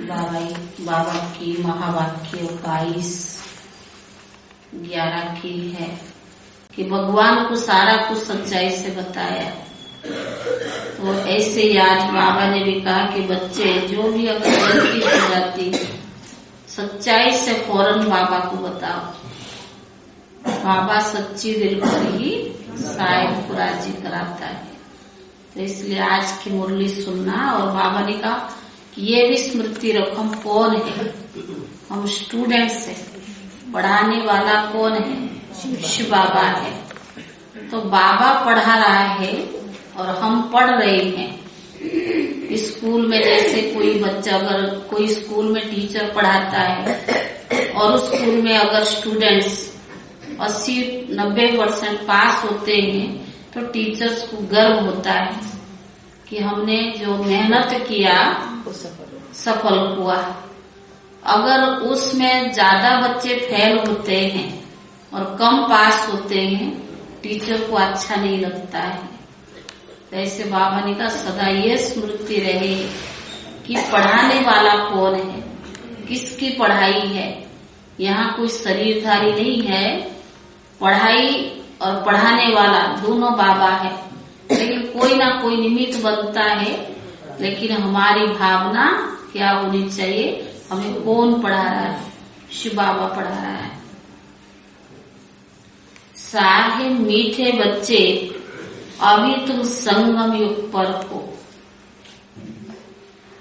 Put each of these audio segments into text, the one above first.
बाबा की महावाक्यों का इस 11 की है कि भगवान को सारा कुछ सच्चाई से बताया। तो ऐसे ही आज बाबा ने भी कहा कि बच्चे जो भी अगर गलती हो जाती सच्चाई से फौरन बाबा को बताओ। बाबा सच्ची दिल पर ही शायद को राजी कराता है। तो इसलिए आज की मुरली सुनना। और बाबा ने कहा कि ये भी स्मृति रखो, हम कौन है, हम स्टूडेंट्स है, पढ़ाने वाला कौन है, शिव बाबा है। तो बाबा पढ़ा रहा है और हम पढ़ रहे हैं। स्कूल में जैसे कोई बच्चा, अगर कोई स्कूल में टीचर पढ़ाता है और उस स्कूल में अगर स्टूडेंट्स 80-90% पास होते हैं तो टीचर्स को गर्व होता है कि हमने जो मेहनत किया सफल हुआ। अगर उसमें ज्यादा बच्चे फेल होते हैं और कम पास होते हैं, टीचर को अच्छा नहीं लगता है। तो ऐसे बाबा ने कहा सदा ये स्मृति रहे कि पढ़ाने वाला कौन है, किसकी पढ़ाई है। यहाँ कोई शरीरधारी नहीं है, पढ़ाई और पढ़ाने वाला दोनों बाबा है। लेकिन कोई ना कोई निमित्त बनता है। लेकिन हमारी भावना क्या होनी चाहिए, हमें कौन पढ़ा रहा है, शिव बाबा पढ़ा रहा है। साहे मीठे बच्चे अभी तुम संगम युग पर हो,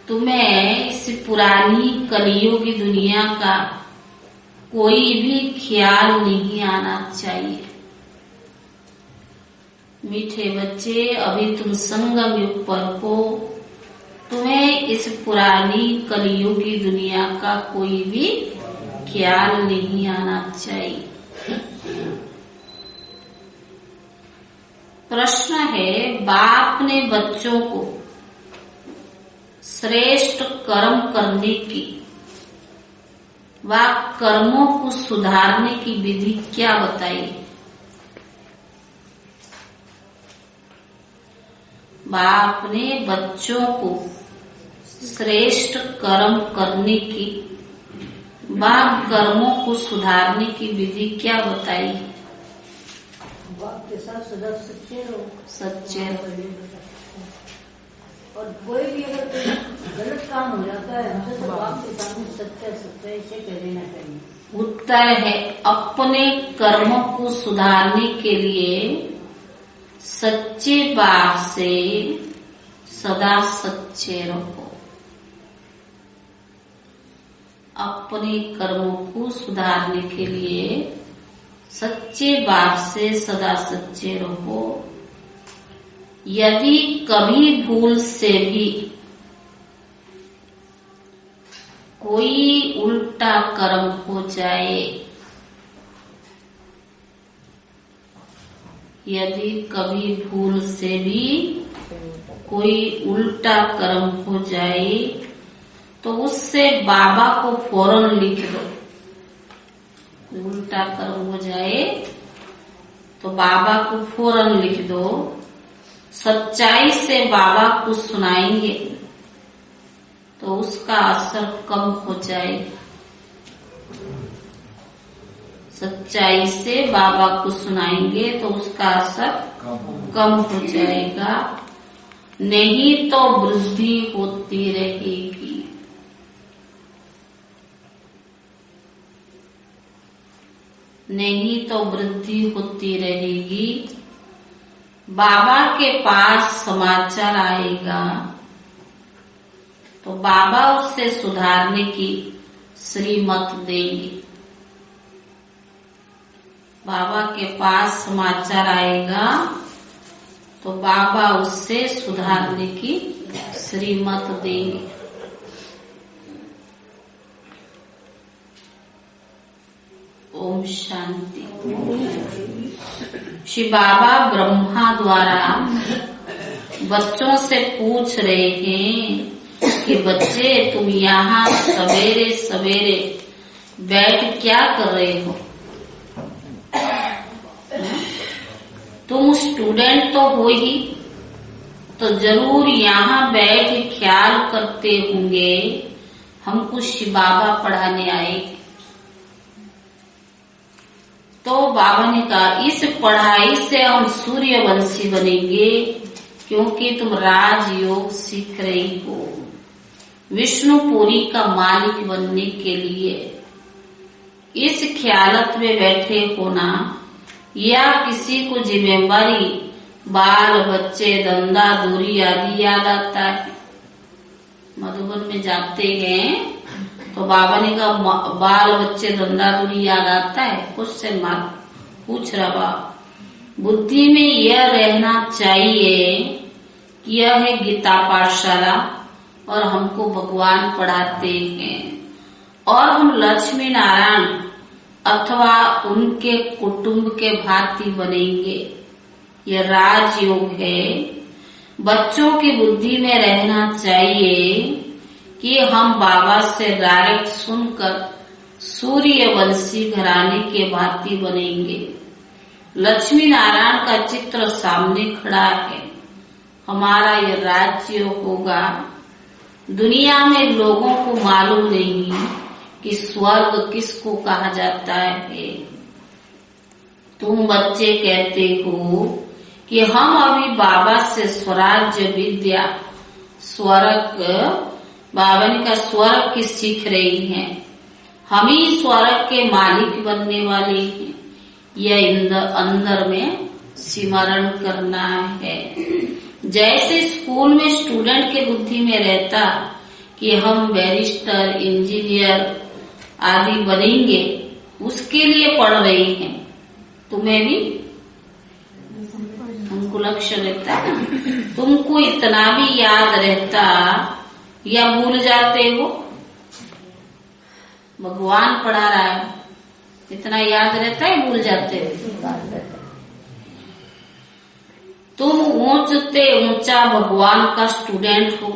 तुम्हें इस पुरानी कलियुगी दुनिया का कोई भी ख्याल नहीं आना चाहिए। मीठे बच्चे अभी तुम संगम युग पर हो, तुम्हें इस पुरानी कलियुगी दुनिया का कोई भी ख्याल नहीं आना चाहिए। प्रश्न है, बाप ने बच्चों को श्रेष्ठ कर्म करने की व कर्मों को सुधारने की विधि क्या बताई? बाप ने बच्चों को श्रेष्ठ कर्म करने की व कर्मों को सुधारने की विधि क्या बताई? बाप के साथ सदा सच्चे रहो, सच्चे रहो। और कोई भी अगर गलत काम हो जाता है हमसे तो बाप के सामने सच्चा सच्चा इसे कह देना चाहिए। उत्तर है, अपने कर्मों को सुधारने के लिए सच्चे बाप से सदा सच्चे रहो। अपने कर्मों को सुधारने के लिए सच्चे बाप से सदा सच्चे रहो। यदि कभी भूल से भी कोई उल्टा कर्म हो जाए, यदि कभी भूल से भी कोई उल्टा कर्म हो जाए तो उससे बाबा को फौरन लिख दो। उल्टा कर्म हो जाए तो बाबा को फौरन लिख दो। सच्चाई से बाबा को सुनाएंगे तो उसका असर कम हो जाएगा। सच्चाई से बाबा को सुनाएंगे तो उसका असर कम हो जाएगा, नहीं तो वृद्धि होती रहेगी। नहीं तो वृद्धि होती रहेगी। बाबा के पास समाचार आएगा तो बाबा उससे सुधारने की श्रीमत देंगे। बाबा के पास समाचार आएगा तो बाबा उससे सुधारने की श्रीमत देंगे। ओम शांति। श्री बाबा ब्रह्मा द्वारा बच्चों से पूछ रहे हैं कि बच्चे तुम यहाँ सवेरे सवेरे बैठ क्या कर रहे हो? तुम स्टूडेंट तो हो ही, तो जरूर यहाँ बैठ ख्याल करते होंगे हमको शिव बाबा पढ़ाने आए। तो बाबा ने कहा इस पढ़ाई से हम सूर्यवंशी बनेंगे, क्योंकि तुम राजयोग सीख रही हो विष्णुपुरी का मालिक बनने के लिए। इस ख्यालत में बैठे होना या किसी को जिम्मेवारी, बाल बच्चे, धंधा, दूरी आदि याद आता है। मधुबन में जाते हैं तो बाबा ने कहा बाल बच्चे, धंधा, दूरी याद आता है? क्वेश्चन मार्क पूछ रहा बाप। बुद्धि में यह रहना चाहिए कि यह है गीता पाठशाला और हमको भगवान पढ़ाते हैं और हम लक्ष्मी नारायण अथवा उनके कुटुंब के भांति बनेंगे। यह राजयोग है। बच्चों की बुद्धि में रहना चाहिए कि हम बाबा से डायरेक्ट सुनकर सूर्यवंशी घराने के भांति बनेंगे। लक्ष्मी नारायण का चित्र सामने खड़ा है। हमारा यह राज्य होगा। दुनिया में लोगों को मालूम नहीं कि स्वर्ग किसको कहा जाता है। तुम बच्चे कहते हो कि हम अभी बाबा से स्वराज्य विद्या, स्वर्ग, बाबा ने कहा स्वर्ग की सीख रही हैं। हम ही स्वर्ग के मालिक बनने वाले हैं। यह अंदर में सिमरण करना है। जैसे स्कूल में स्टूडेंट के बुद्धि में रहता कि हम बैरिस्टर, इंजीनियर आदि बनेंगे, उसके लिए पढ़ रही हैं। तुम्हें भी हमको लक्ष्य रहता है। तुमको इतना भी याद रहता या भूल जाते हो? भगवान पढ़ा रहा है, इतना याद रहता है, भूल जाते हो? तुम ऊंचते ऊंचा भगवान का स्टूडेंट हो।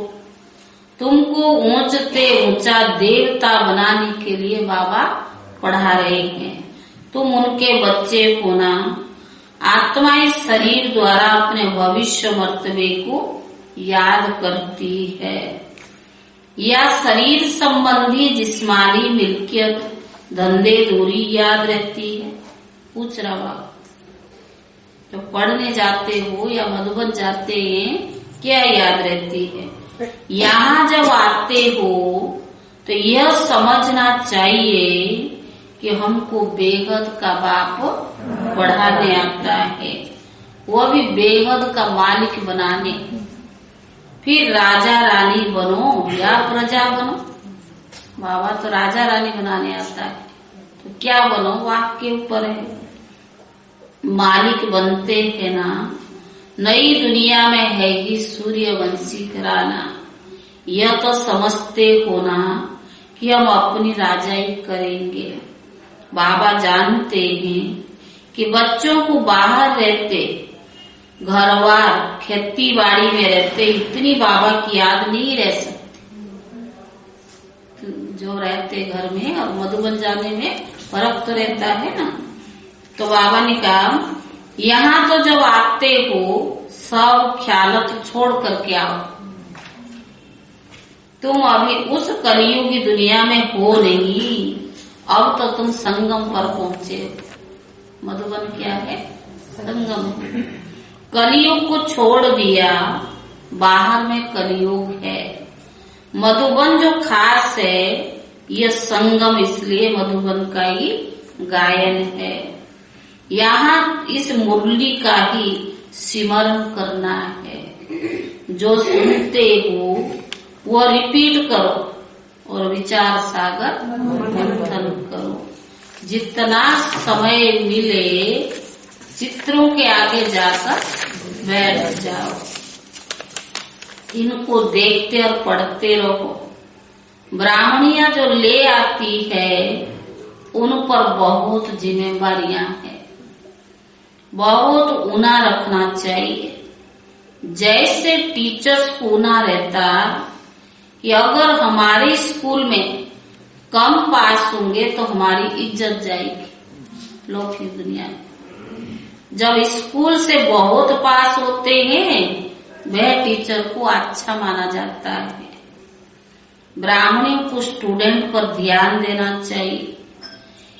तुमको ऊंचते ऊंचा देवता बनाने के लिए बाबा पढ़ा रहे हैं। तुम उनके बच्चे होना। आत्माएं शरीर द्वारा अपने भविष्य मर्तबे को याद करती है। या शरीर संबंधी जिस्मानी मिल्कियत, धंधे, दूरी याद रहती है? पूछ रहा बाबा। तो पढ़ने जाते हो या मधुबन जाते हैं, क्या याद रहती है? यहाँ जब आते हो तो यह समझना चाहिए कि हमको बेहद का बाप पढ़ाने आता है, वो भी बेहद का मालिक बनाने। फिर राजा रानी बनो या प्रजा बनो। बाबा तो राजा रानी बनाने आता है, तो क्या बनो वाक के ऊपर है। मालिक बनते हैं ना। नई दुनिया में है ही सूर्यवंशी घराना। यह तो समझते हो ना कि हम अपनी राजाई करेंगे। बाबा जानते हैं कि बच्चों को बाहर रहते, घरवार, खेती बाड़ी में रहते इतनी बाबा की याद नहीं रह सकती। जो रहते घर में और मधुबन जाने में फर्क तो रहता है ना। तो बाबा ने कहा यहाँ तो जब आते हो सब ख्यालत छोड़ करके आओ। तुम अभी उस कलियुगी दुनिया में हो नहीं, अब तो तुम संगम पर पहुंचे। मधुबन क्या है? संगम। कलियुग को छोड़ दिया, बाहर में कलियुग है। मधुबन जो खास है, यह संगम इसलिए मधुबन का ही गायन है। यहाँ इस मुरली का ही सिमरण करना है। जो सुनते हो वो रिपीट करो और विचार सागर मंथन करो। जितना समय मिले चित्रों के आगे जाकर बैठ जाओ। इनको देखते और पढ़ते रहो। ब्राह्मणियां जो ले आती है उन पर बहुत जिम्मेवारियां हैं। बहुत ऊना रखना चाहिए। जैसे टीचर्स को ऊना रहता कि अगर हमारे स्कूल में कम पास होंगे तो हमारी इज्जत जाएगी लौकिक दुनिया में। जब स्कूल से बहुत पास होते हैं वह टीचर को अच्छा माना जाता है। ब्राह्मणियों को स्टूडेंट पर ध्यान देना चाहिए।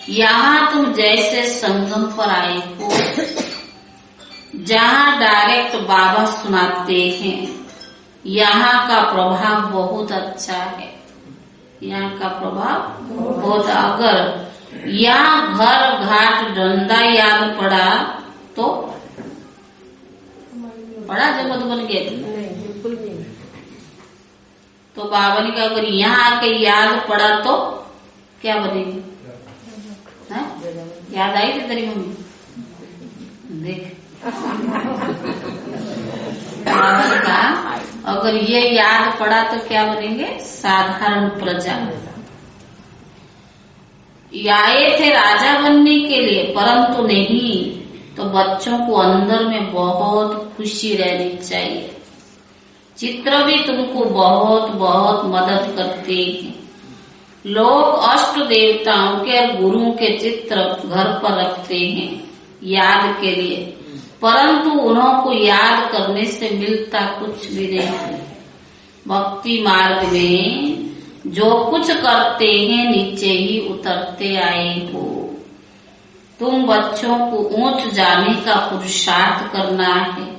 यहाँ तुम जैसे संगम पर आए हो, जहाँ डायरेक्ट बाबा सुनाते हैं, यहाँ का प्रभाव बहुत अच्छा है। यहाँ का प्रभाव बहुत, अगर यहाँ घर घाट डंडा याद पड़ा तो बड़ा जगत बन गया। बिल्कुल नहीं। तो बाबा ने कहा अगर यहाँ आके याद पड़ा तो क्या बनेगी? याद आई थी तेरी मम्मी? देख, बाबा ने कहा अगर ये याद पड़ा तो क्या बनेंगे? साधारण प्रजा। आए थे राजा बनने के लिए, परंतु नहीं, तो बच्चों को अंदर में बहुत खुशी रहनी चाहिए। चित्र भी तुमको बहुत बहुत मदद करते हैं। लोग अष्ट देवताओं के और गुरुओं के चित्र घर पर रखते हैं याद के लिए, परंतु उन्हों को याद करने से मिलता कुछ भी नहीं। भक्ति मार्ग में जो कुछ करते हैं नीचे ही उतरते आए हो। तुम बच्चों को ऊंच जाने का पुरुषार्थ करना है।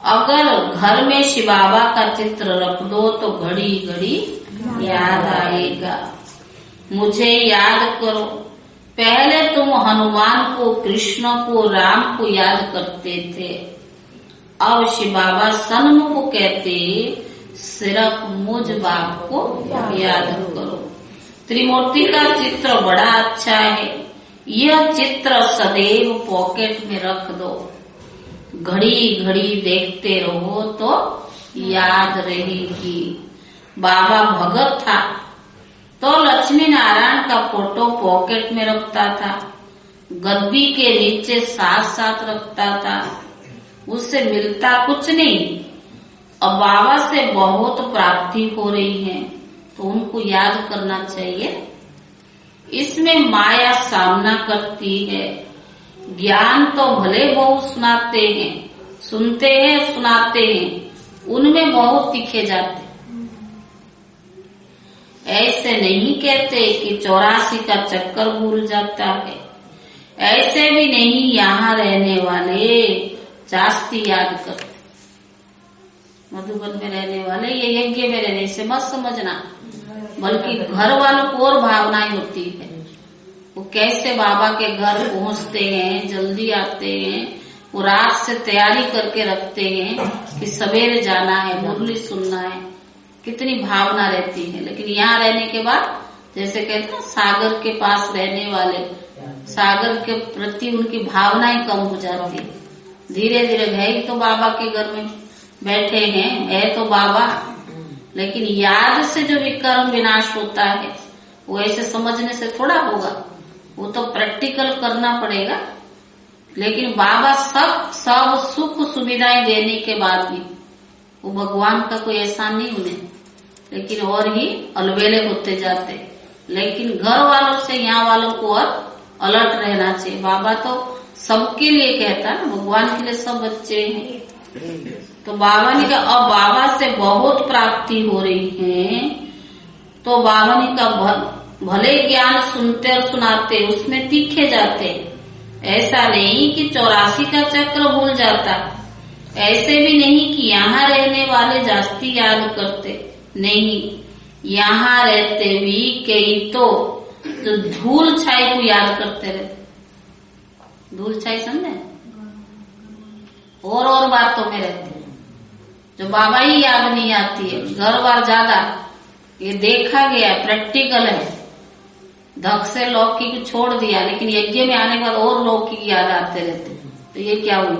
अगर घर में शिव बाबा का चित्र रख दो तो घड़ी घड़ी याद आएगा। मुझे याद करो। पहले तुम हनुमान को, कृष्ण को, राम को याद करते थे, अब शिव बाबा सन्मुख कहते सिर्फ मुझ बाप को याद करो। त्रिमूर्ति का चित्र बड़ा अच्छा है। यह चित्र सदैव पॉकेट में रख दो। घड़ी घड़ी देखते रहो तो याद रहेगी। बाबा भगत था तो लक्ष्मी नारायण का फोटो पॉकेट में रखता था, गद्दी के नीचे साथ साथ रखता था। उससे मिलता कुछ नहीं। अब बाबा से बहुत प्राप्ति हो रही है तो उनको याद करना चाहिए। इसमें माया सामना करती है। ज्ञान तो भले बहुत सुनाते हैं, सुनते हैं, सुनाते हैं, उनमें बहुत दिखे जाते। ऐसे नहीं कहते कि 84 का चक्कर भूल जाता है। ऐसे भी नहीं यहाँ रहने वाले जास्ती याद करते। मधुबन में रहने वाले ये यज्ञ में रहने से मत समझना, बल्कि घर वालों को और भावनाएं होती है। वो कैसे बाबा के घर पहुंचते हैं, जल्दी आते हैं, वो रात से तैयारी करके रखते हैं कि सवेरे जाना है, मुरली सुनना है, कितनी भावना रहती है। लेकिन यहाँ रहने के बाद जैसे कहते हैं सागर के पास रहने वाले, सागर के प्रति उनकी भावनाएं कम हो जाती है। धीरे धीरे है ही तो बाबा के घर में बैठे हैं, है तो बाबा, लेकिन याद से जो विकर्म विनाश होता है वो ऐसे समझने से थोड़ा होगा, वो तो प्रैक्टिकल करना पड़ेगा। लेकिन बाबा सब सुख सुविधाएं देने के बाद भी वो भगवान का कोई एहसान नहीं उन्हें, लेकिन और ही अलबेले होते जाते। लेकिन घर वालों से यहाँ वालों को और अलर्ट रहना चाहिए। बाबा तो सबके लिए कहता है, भगवान के लिए सब बच्चे हैं। तो बाबा ने कहा अब बाबा से बहुत प्राप्ति हो रही है, तो बाबा ने कहा भले ज्ञान सुनते और सुनाते उसमें तीखे जाते, ऐसा नहीं कि 84 का चक्र भूल जाता, ऐसे भी नहीं कि यहाँ रहने वाले जास्ती याद करते, नहीं, यहाँ रहते भी कई तो जो धूल छाई को याद करते रहते। धूल छाई समझे? और बातों में रहते जो बाबा ही याद नहीं आती है। घर बार ज्यादा ये देखा गया, प्रैक्टिकल है। धक से लौकिक छोड़ दिया, लेकिन यज्ञ में आने के बाद और लौकिक याद आते रहते। तो ये क्या हुई?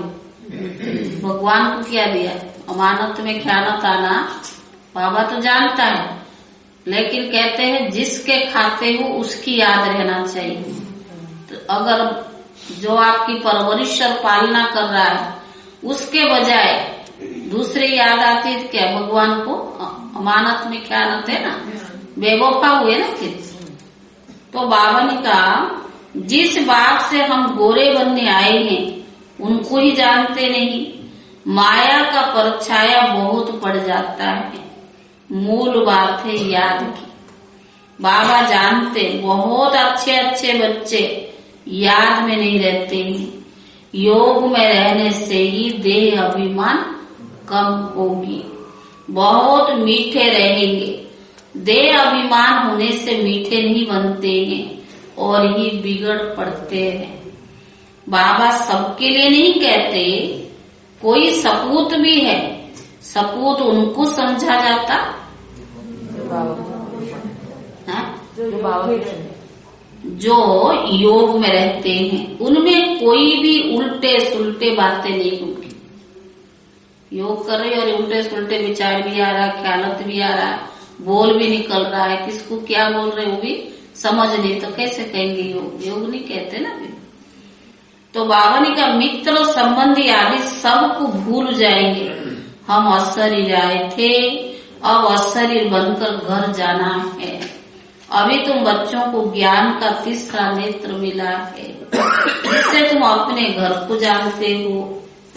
भगवान को क्या दिया? अमानत में ख्यानत आना बाबा तो जानता है, लेकिन कहते हैं जिसके खाते हो उसकी याद रहना चाहिए। तो अगर जो आपकी परवरिश और पालना कर रहा है उसके बजाय दूसरे याद आती है, क्या भगवान को अमानत में ख्यानत है ना, बेवफा हुए ना फिर। तो बाबा ने कहा जिस बाप से हम गोरे बनने आए हैं उनको ही जानते नहीं। माया का परछाया बहुत पड़ जाता है। मूल बात है याद की। बाबा जानते बहुत अच्छे अच्छे बच्चे याद में नहीं रहते हैं। योग में रहने से ही देह अभिमान कम होगी, बहुत मीठे रहेंगे। देह अभिमान होने से मीठे नहीं बनते हैं और ही बिगड़ पड़ते हैं। बाबा सबके लिए नहीं कहते, कोई सपूत भी है, सपूत उनको समझा जाता जो योग में रहते हैं, उनमें कोई भी उल्टे सुलटे बातें नहीं होगी। योग कर रहे और उल्टे सुलटे विचार भी आ रहा, ख्यालत भी आ रहा, बोल भी निकल रहा है, किसको क्या बोल रहे वो भी समझ नहीं, तो कैसे कहेंगे योग? योग नहीं कहते ना फिर। तो बाबा ने कहा मित्र संबंधी आदि सबको भूल जाएंगे। हम अशरीर आए थे, अब अशरीर बनकर घर जाना है। अभी तुम बच्चों को ज्ञान का तीसरा नेत्र मिला है, इससे तुम अपने घर को जानते हो,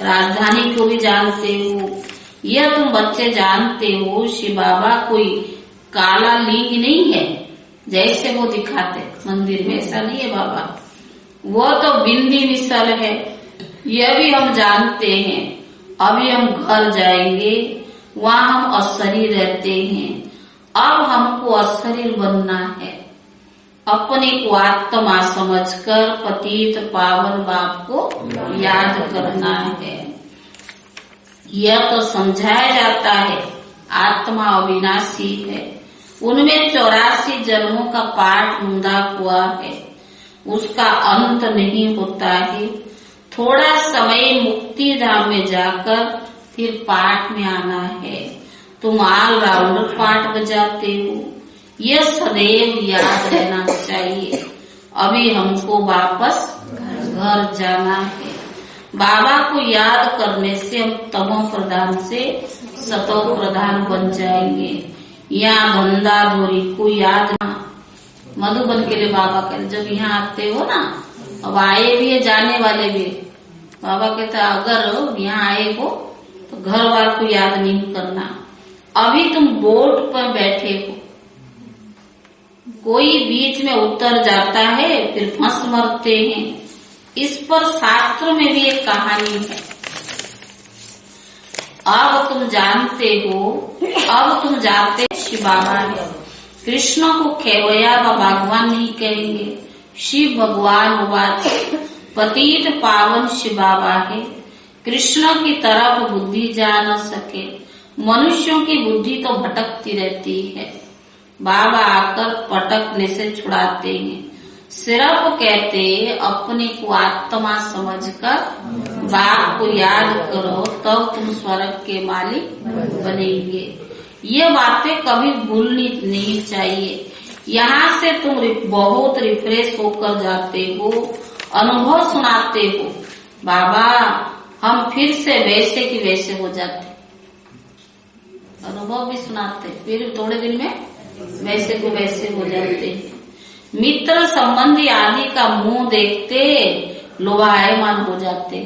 राजधानी को भी जानते हो। यह तुम बच्चे जानते हो शिव बाबा कोई काला लिंग नहीं है जैसे वो दिखाते मंदिर में, ऐसा नहीं है बाबा। वो तो बिंदी विसल है, यह भी हम जानते हैं। अभी हम घर जाएंगे, वहाँ हम अशरीर रहते हैं। अब हमको अशरीर बनना है, अपने को आत्मा समझकर पतित पावन बाप को याद करना है। यह तो समझाया जाता है आत्मा अविनाशी है, उनमें 84 जन्मों का पाठ मुंदा हुआ है, उसका अंत नहीं होता है। थोड़ा समय मुक्ति धाम में जाकर फिर पाठ में आना है। तुम ऑल राउंडर पाठ बजाते हो, यह सदैव याद रहना चाहिए। अभी हमको वापस घर जाना है। बाबा को याद करने से हम तमो प्रधान से सतो प्रधान बन जाएंगे। यहाँ धंधा धोरी को याद ना, मधुबन के लिए बाबा कहते जब यहाँ आते हो ना, अब आए भी है जाने वाले भी, बाबा कहता अगर यहाँ आए हो तो घर वार को याद नहीं करना। अभी तुम बोट पर बैठे हो, कोई बीच में उतर जाता है फिर फंस मरते हैं। इस पर शास्त्र में भी एक कहानी है। अब तुम जानते हो, अब तुम जाते शिव बाबा है। कृष्ण को खेवया व भगवान नहीं कहेंगे, शिव भगवान बात पतित पावन शिव बाबा है। कृष्ण की तरफ बुद्धि जा न सके, मनुष्यों की बुद्धि तो भटकती रहती है। बाबा आकर पटकने से छुड़ाते हैं। सिर्फ कहते अपने को आत्मा समझकर बाप को याद करो, तब तुम स्वर्ग के मालिक बनेंगे। ये बातें कभी भूलनी नहीं चाहिए। यहाँ से तुम बहुत रिफ्रेश होकर जाते हो, अनुभव सुनाते हो। बाबा हम फिर से वैसे की वैसे हो जाते, अनुभव भी सुनाते, फिर थोड़े दिन में वैसे को वैसे हो जाते। मित्र संबंधी आदि का मुंह देखते लोभायमान हो जाते।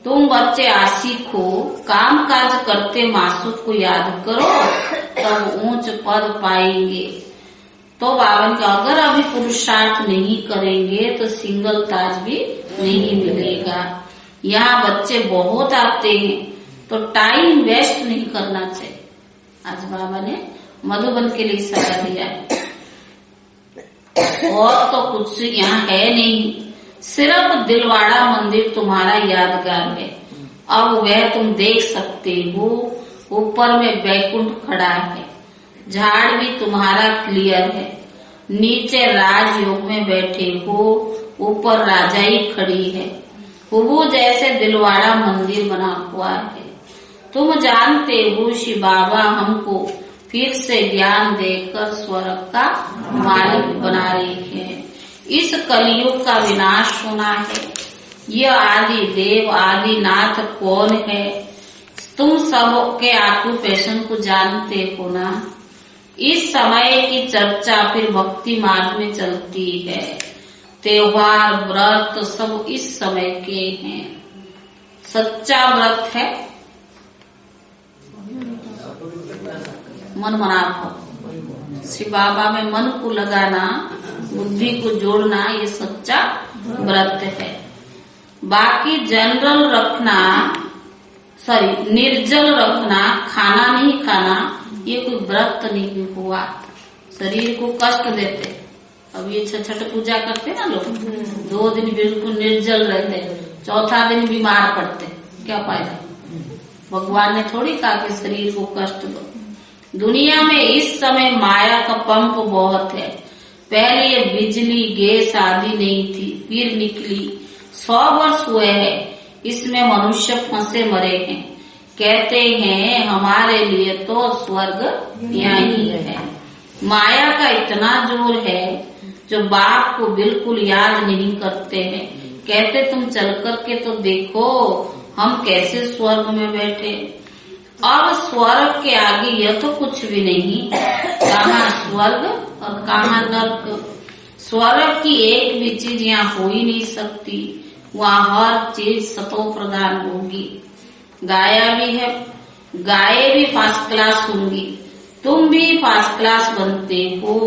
तुम बच्चे आशिक हो, काम काज करते मासूक को याद करो, तब ऊंच पद पाएंगे। तो बावन का अगर अभी पुरुषार्थ नहीं करेंगे तो सिंगल ताज भी नहीं मिलेगा। यहाँ बच्चे बहुत आते हैं तो टाइम वेस्ट नहीं करना चाहिए। आज बाबा ने मधुबन के लिए सलाह दिया है। और तो कुछ यहाँ है नहीं, सिर्फ दिलवाड़ा मंदिर तुम्हारा यादगार है। अब वह तुम देख सकते हो, ऊपर में बैकुंठ खड़ा है, झाड़ भी तुम्हारा क्लियर है, नीचे राजयोग में बैठे हो, ऊपर राजाई खड़ी है। वो जैसे दिलवाड़ा मंदिर बना हुआ है। तुम जानते हो शिव बाबा हमको फिर से ज्ञान देकर स्वर्ग का मालिक बना रही है। इस कलयुग का विनाश होना है। यह आदि देव आदि नाथ कौन है? तुम सब के ऑक्यूपेशन को जानते हो ना। इस समय की चर्चा फिर भक्ति मार्ग में चलती है। त्योहार व्रत सब इस समय के हैं। सच्चा व्रत है मन मना भाव। शिव बाबा में मन को लगाना, बुद्धि को जोड़ना, ये सच्चा व्रत है। बाकी जनरल रखना, निर्जल रखना, खाना नहीं खाना, ये कोई व्रत नहीं हुआ। शरीर को कष्ट देते। अब ये छठ पूजा करते ना लोग, 2 दिन बिल्कुल निर्जल रहते, चौथा दिन बीमार पड़ते, क्या फायदा? भगवान ने थोड़ी कहा कि शरीर को कष्ट दो। दुनिया में इस समय माया का पंप बहुत है। पहले ये बिजली गैस आदि नहीं थी, फिर निकली। 100 वर्ष हुए हैं इसमें मनुष्य फंसे मरे हैं। कहते हैं हमारे लिए तो स्वर्ग यहाँ ही है। माया का इतना जोर है जो बाप को बिल्कुल याद नहीं करते हैं। कहते तुम चल करके तो देखो हम कैसे स्वर्ग में बैठे। अब स्वर्ग के आगे यह तो कुछ भी नहीं, कहाँ स्वर्ग और कहाँ नर्क। स्वर्ग की एक भी चीज यहाँ हो ही नहीं सकती, वहाँ हर चीज सतो प्रधान होगी। गाया भी है, गाये भी फर्स्ट क्लास होंगी, तुम भी फर्स्ट क्लास बनते हो।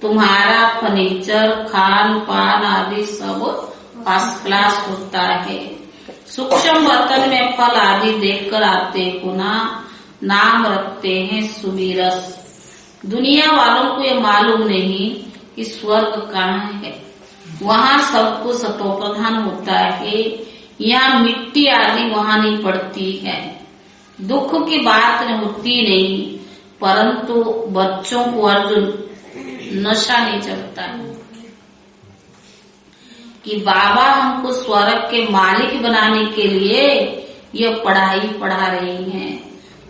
तुम्हारा फर्नीचर, खान पान आदि सब फर्स्ट क्लास होता है। सूक्ष्म बर्तन में फल आदि देखकर आते हो ना, नाम रखते हैं सुबीरस। दुनिया वालों को ये मालूम नहीं कि स्वर्ग कहाँ है। वहाँ सब कुछ सतो प्रधान होता है। यहाँ मिट्टी आदि वहाँ नहीं पड़ती है। दुख की बात होती नहीं, परंतु बच्चों को अर्जुन नशा नहीं चढ़ता है कि बाबा हमको स्वर्ग के मालिक बनाने के लिए ये पढ़ाई पढ़ा रही हैं।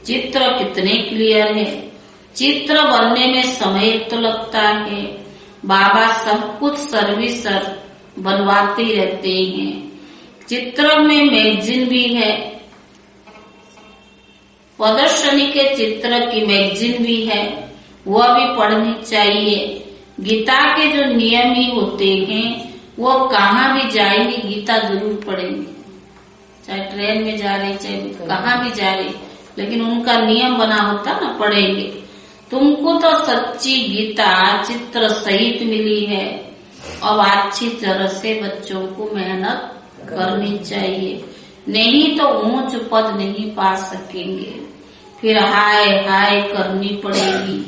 चित्र कितने क्लियर है। चित्र बनने में समय तो लगता है, बाबा सब कुछ सर्विस बनवाते रहते हैं। चित्र में मैगजीन भी है, प्रदर्शनी के चित्र की मैगजीन भी है, वह भी पढ़नी चाहिए। गीता के जो नियम ही होते हैं वो कहाँ भी जाएंगे गीता जरूर पढ़ेंगे, चाहे ट्रेन में जा रहे चाहे कहाँ भी जा रहे, लेकिन उनका नियम बना होता ना, पढ़ेंगे। तुमको तो सच्ची गीता चित्र सहित मिली है। अब अच्छी तरह से बच्चों को मेहनत करनी चाहिए, नहीं तो ऊंच पद नहीं पा सकेंगे, फिर हाय हाय करनी पड़ेगी।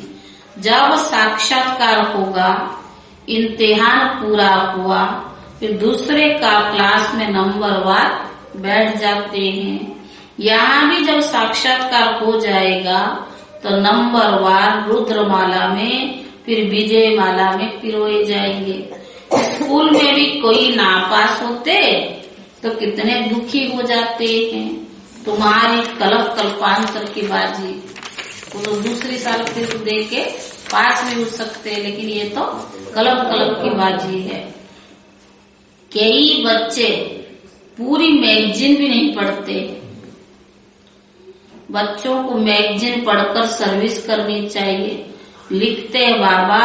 जब साक्षात्कार होगा, इम्तिहान पूरा हुआ, फिर दूसरे का क्लास में नंबर वार बैठ जाते हैं। यहाँ भी जब साक्षात्कार हो जाएगा तो नंबर वार रुद्रमाला में, फिर विजय माला में पिरोए जाएंगे। स्कूल में भी कोई नापास होते तो कितने दुखी हो जाते हैं। तुम्हारी कल्प कल्पांतर की बाजी, तो दूसरी साल फिर दे के पास भी हो सकते हैं, लेकिन ये तो कल्प की बाजी है। कई बच्चे पूरी मैगजीन भी नहीं पढ़ते। बच्चों को मैगजीन पढ़कर सर्विस करनी चाहिए। लिखते हैं बाबा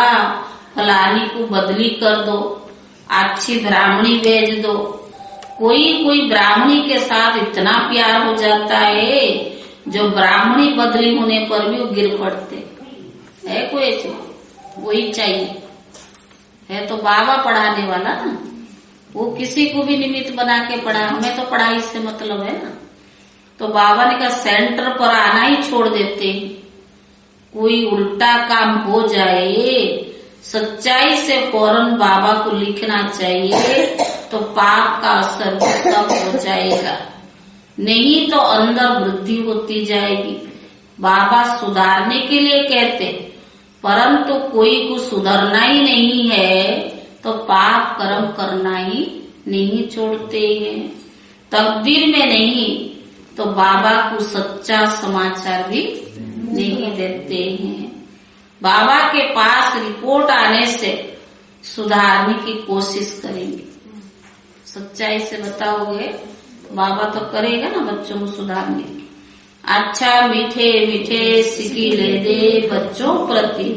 फलानी को बदली कर दो, अच्छी ब्राह्मणी भेज दो। कोई ब्राह्मणी के साथ इतना प्यार हो जाता है जो ब्राह्मणी बदली होने पर भी वो गिर पड़ते है। कोई वही चाहिए है तो बाबा पढ़ाने वाला ना, वो किसी को भी निमित्त बना के पढ़ा। हमें तो पढ़ाई से मतलब है ना, तो बाबा ने कहा सेंटर पर आना ही छोड़ देते हैं। कोई उल्टा काम हो जाए, सच्चाई से फौरन बाबा को लिखना चाहिए, तो पाप का असर तब हो जाएगा, नहीं तो अंदर वृद्धि होती जाएगी। बाबा सुधारने के लिए कहते, परंतु कोई को सुधरना ही नहीं है तो पाप कर्म करना ही नहीं छोड़ते हैं। तकदीर में नहीं तो बाबा को सच्चा समाचार भी नहीं देते हैं। बाबा के पास रिपोर्ट आने से सुधारने की कोशिश करेंगे। सच्चाई से बताओगे बाबा तो करेगा ना बच्चों को सुधारने की। अच्छा मीठे मीठे सिकी ले दे बच्चों प्रति,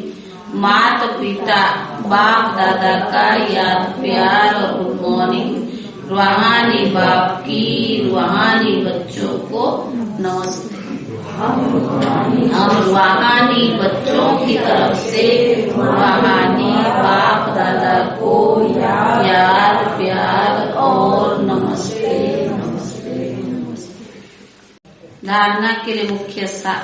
माता पिता बाप दादा का याद प्यार और गुड मॉर्निंग। रूहानी बाप की रूहानी बच्चों को नमस्ते। हम रूहानी बच्चों की तरफ से रूहानी बाप दादा को याद प्यार और नमस्ते। धारणा के लिए मुख्य सार।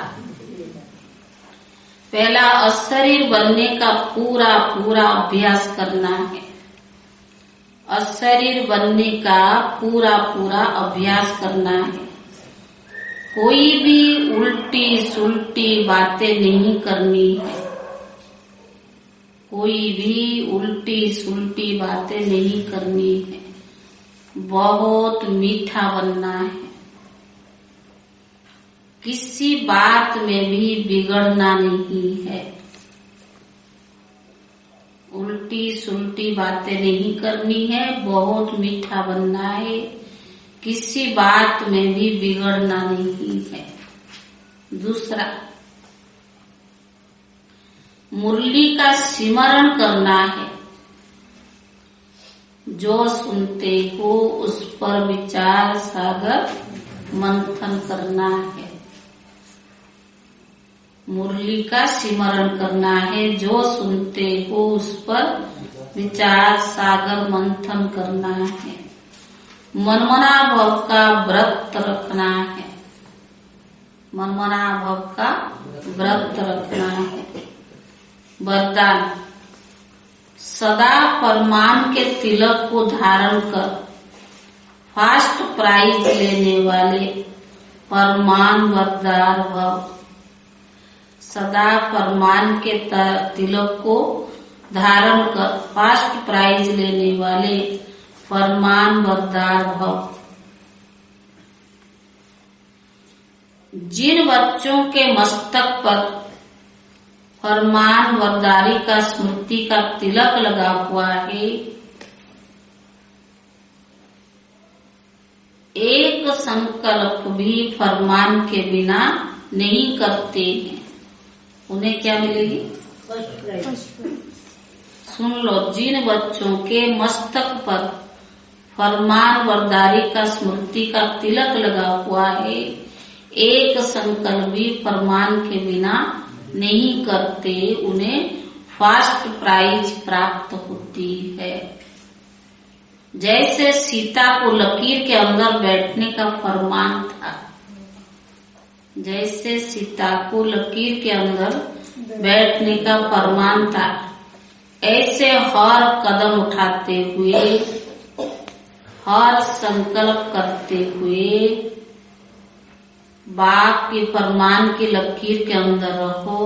पहला, अशरीर बनने का पूरा पूरा अभ्यास करना है। अशरीर बनने का पूरा पूरा अभ्यास करना है। कोई भी उल्टी सुल्टी बातें नहीं करनी है। कोई भी उल्टी सुल्टी बातें नहीं करनी है। बहुत मीठा बनना है। किसी बात में भी बिगड़ना नहीं है। उल्टी सुल्टी बातें नहीं करनी है। बहुत मीठा बनना है। किसी बात में भी बिगड़ना नहीं है। दूसरा, मुरली का सिमरण करना है। जो सुनते हो उस पर विचार सागर मंथन करना है। मुरली का सिमरण करना है। जो सुनते हो उस पर विचार सागर मंथन करना है। मनमना भव का व्रत रखना है। मनमना भव का व्रत रखना है। वरदान, सदा फरमान के तिलक को धारण कर फर्स्ट प्राइज लेने वाले फरमान वरदार भव। सदा फरमान के तिलक को धारण कर फर्स्ट प्राइज लेने वाले फरमान बरदार भव। जिन बच्चों के मस्तक पर फरमान बरदारी का स्मृति का तिलक लगा हुआ है, एक संकल्प भी फरमान के बिना नहीं करते हैं, उन्हें क्या मिलेगी? सुन लो, जिन बच्चों के मस्तक पर फरमान बरदारी का स्मृति का तिलक लगा हुआ है, एक संकल्प भी फरमान के बिना नहीं करते, उन्हें फर्स्ट प्राइज प्राप्त होती है। जैसे सीता को लकीर के अंदर बैठने का फरमान था, जैसे सीता को लकीर के अंदर बैठने का फरमान था, ऐसे हर कदम उठाते हुए, हर संकल्प करते हुए बाप के फरमान की लकीर के अंदर रहो।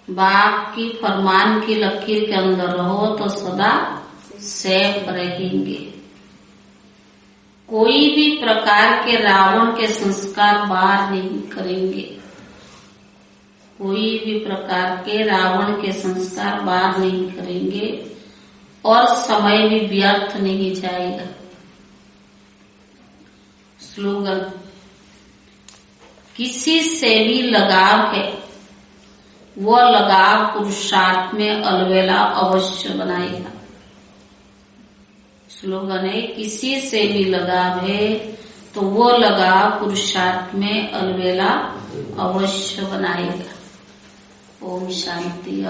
बाप की फरमान की लकीर के अंदर रहो तो सदा सेफ रहेंगे। कोई भी प्रकार के रावण के संस्कार बाहर नहीं करेंगे। कोई भी प्रकार के रावण के संस्कार बाहर नहीं करेंगे और समय भी व्यर्थ नहीं जाएगा। स्लोगन, किसी से भी लगाव है, वो लगाव पुरुषार्थ में अलवेला अवश्य बनाएगा। स्लोगन है, किसी से भी लगाव है तो वो लगाव पुरुषार्थ में अलवेला अवश्य बनाएगा। ओम शांति।